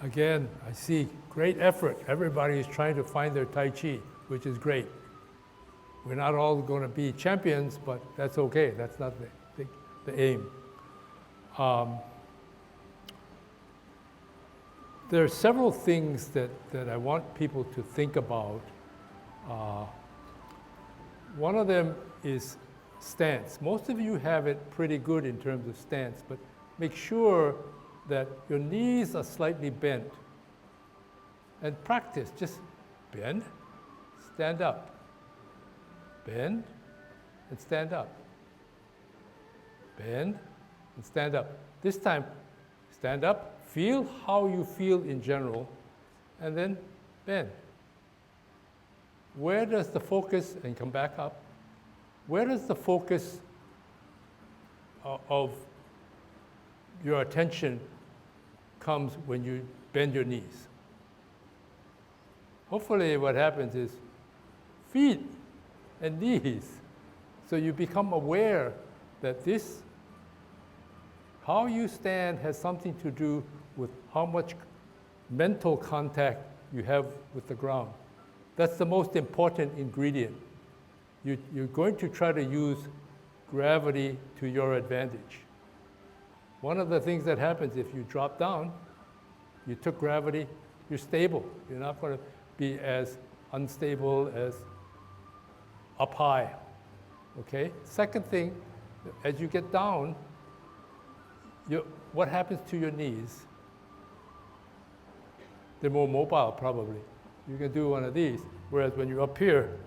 Again, I see great effort. Everybody is trying to find their Tai Chi, which is great. We're not all going to be champions, but that's okay. That's not the aim. There are several things that I want people to think about. One of them is stance. Most of you have it pretty good in terms of stance, but make sure that your knees are slightly bent. And practice, just bend, stand up. Bend and stand up. Bend and stand up. This time, stand up, feel how you feel in general, and then bend. Where does the focus, and come back up, where does the focus of your attention comes when you bend your knees? Hopefully what happens is feet and knees. So you become aware that this, how you stand has something to do with how much mental contact you have with the ground. That's the most important ingredient. You're going to try to use gravity to your advantage. One of the things that happens if you drop down, you took gravity, you're stable. You're not going to be as unstable as up high, okay? Second thing, as you get down, what happens to your knees? They're more mobile, probably. You can do one of these, whereas when you're up here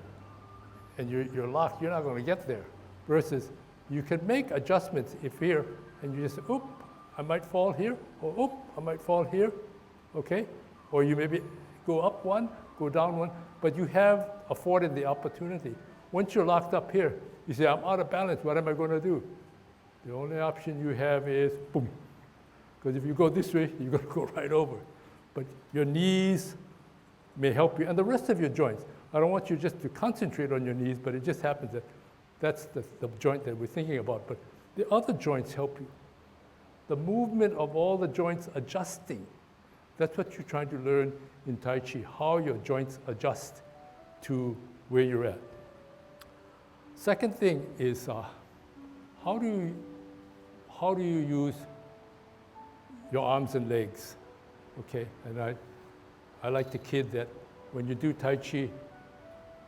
and you're locked, you're not going to get there. Versus you can make adjustments if here, and you just, oop, I might fall here, or oop, I might fall here, okay? Or you maybe go up one, go down one, but you have afforded the opportunity. Once you're locked up here, you say, I'm out of balance, what am I going to do? The only option you have is boom. Because if you go this way, you're going to go right over. But your knees may help you, and the rest of your joints. I don't want you just to concentrate on your knees, but it just happens that that's the joint that we're thinking about. But the other joints help you. The movement of all the joints adjusting. That's what you're trying to learn in Tai Chi, how your joints adjust to where you're at. Second thing is, how do you use your arms and legs? Okay, and I like to kid that when you do Tai Chi,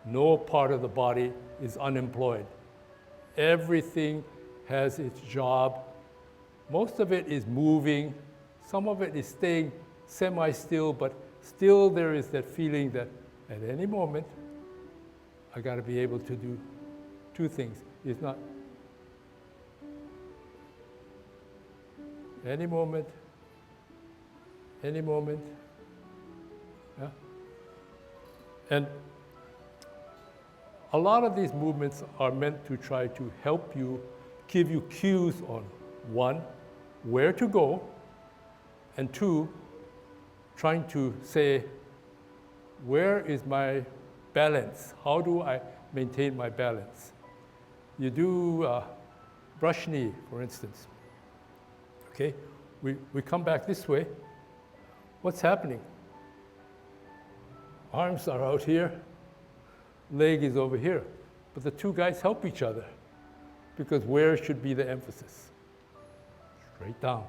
no part of the body is unemployed. Everything has its job. Most of it is moving. Some of it is staying semi-still, but still there is that feeling that at any moment, I got to be able to do two things. It's not any moment, yeah? And a lot of these movements are meant to try to help you, give you cues on, one, where to go, and two, trying to say, where is my balance? How do I maintain my balance? You do brush knee, for instance. Okay, we come back this way. What's happening? Arms are out here, leg is over here. But the two guys help each other because where should be the emphasis? Straight down.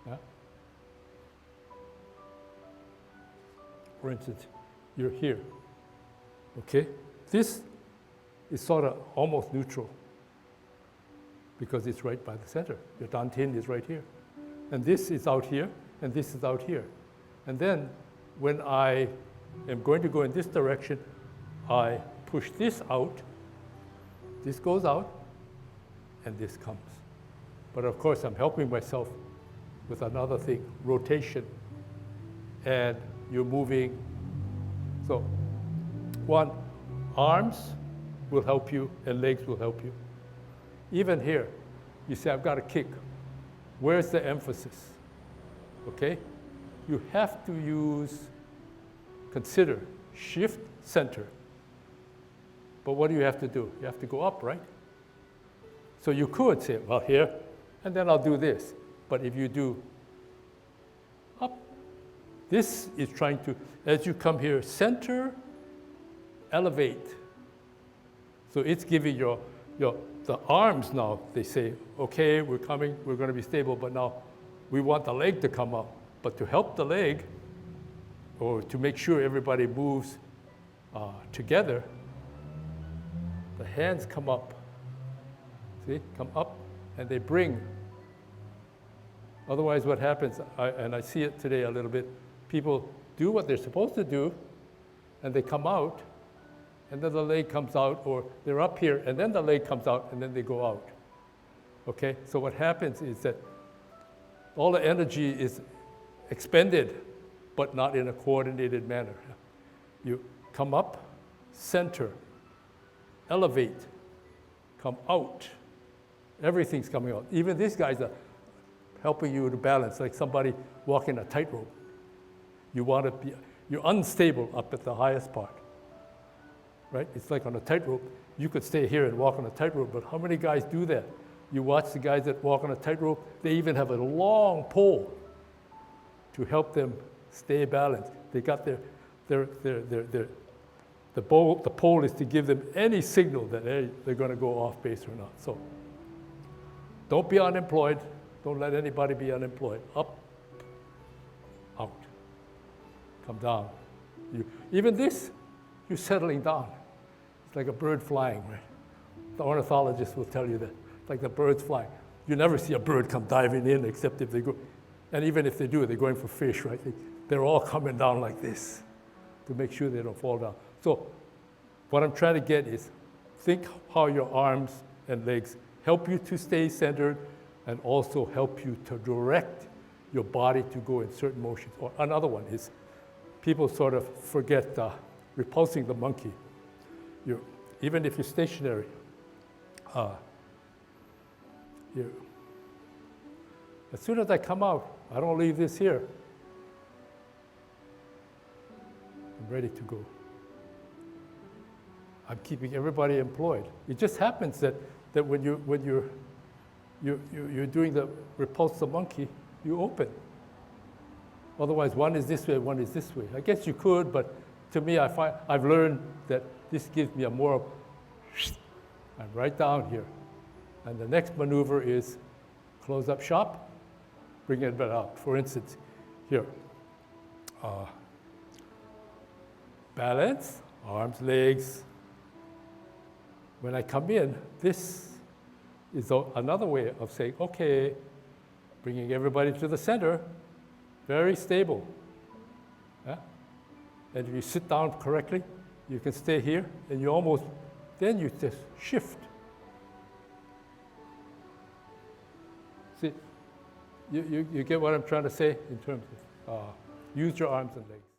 Yeah? For instance, you're here. Okay? This is sort of almost neutral because it's right by the center. Your dantian is right here. And this is out here, and this is out here. And then when I am going to go in this direction, I push this out, this goes out, and this comes. But of course, I'm helping myself with another thing, rotation. And you're moving. So, one, arms will help you and legs will help you. Even here, you say, I've got to kick. Where's the emphasis? Okay? You have to consider, shift, center. But what do you have to do? You have to go up, right? So you could say, well, here, and then I'll do this. But if you do up, This is trying to, as you come here, center, elevate. So it's giving the arms now, they say, okay, we're coming, we're going to be stable, but now we want the leg to come up. But to help the leg, or to make sure everybody moves together, the hands come up. See, come up, and they bring. Otherwise, what happens, and I see it today a little bit, people do what they're supposed to do, and they come out, and then the leg comes out, or they're up here, and then the leg comes out, and then they go out. Okay? So what happens is that all the energy is expended, but not in a coordinated manner. You come up, center, elevate, come out. Everything's coming out. Even these guys are helping you to balance, like somebody walking a tightrope. You're unstable up at the highest part, right? It's like on a tightrope. You could stay here and walk on a tightrope, but how many guys do that? You watch the guys that walk on a tightrope, they even have a long pole to help them stay balanced. They got the pole is to give them any signal that they're going to go off base or not. So don't be unemployed. Don't let anybody be unemployed. Up, out, come down. Even this, you're settling down. It's like a bird flying, right? The ornithologist will tell you that. It's like the bird's flying. You never see a bird come diving in except if they go, and even if they do, they're going for fish, right? They're all coming down like this to make sure they don't fall down. So what I'm trying to get is, think how your arms and legs help you to stay centered and also help you to direct your body to go in certain motions. Or another one is, people sort of forget repulsing the monkey. Even if you're stationary, as soon as I come out, I don't leave this here. I'm ready to go. I'm keeping everybody employed. It just happens that when you're doing the repulse the monkey, you open. Otherwise, one is this way, one is this way. I guess you could, but to me, I've learned that this gives me a more, I'm right down here. And the next maneuver is close up shop, bring it back out. For instance, here, balance, arms, legs. When I come in, this is another way of saying, okay, bringing everybody to the center, very stable. Yeah? And if you sit down correctly, you can stay here, and then you just shift. See, you get what I'm trying to say in terms of use your arms and legs.